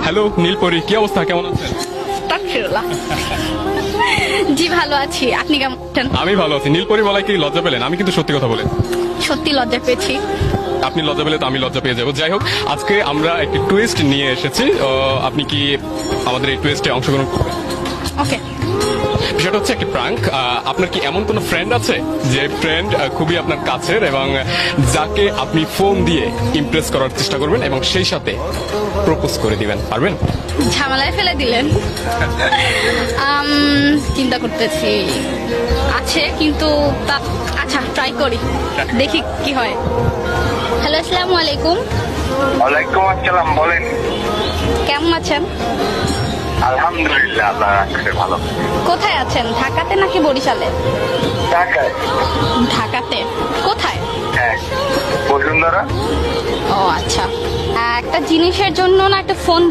Hello Neelpari, কি অবস্থা, কেমন আছেন? আস্তাগফিরুল্লাহ। জি ভালো আছি, আপনি কেমন আছেন? আমি ভালো আছি। নীলপরি বলায় কি লজ্জা পেলেন? আমি কিন্তু সত্যি কথা বলে। সত্যি লজ্জা পেয়েছি। আপনি লজ্জা পেলে তো আমি লজ্জা পেয়ে যাবো। যাই হোক, আজকে আমরা একটি টুইস্ট নিয়ে এসেছি। আপনি কি আমাদের এই টুইস্টে অংশগ্রহণ করবেন? ওকে। বিষয়টা হচ্ছে একটি প্রাঙ্ক। আপনার কি এমন কোনো ফ্রেন্ড আছে যে ফ্রেন্ড খুবই আপনার কাছের এবং যাকে আপনি ফোন দিয়ে ইমপ্রেস করার চেষ্টা করবেন এবং সেই সাথে প্রপোজ করে দিবেন? পারবেন? ঝামেলায় ফেলে দিলেন। চিন্তা করতেছি, আছে কিন্তু আচ্ছা ট্রাই করি, দেখি কি হয়। হ্যালো, আসসালামু আলাইকুম। ওয়ালাইকুম আসসালাম, বলেন। কেমন আছেন? আলহামদুলিল্লাহ, আল্লাহ রাখছে ভালো। কোথায় আছেন, ঢাকাতে নাকি বরিশালে? ঢাকায়। ঢাকাতে কোথায়? হ্যাঁ, বসুন্ধরা। ও আচ্ছা, একটা জিনিসের জন্য না একটা ফোন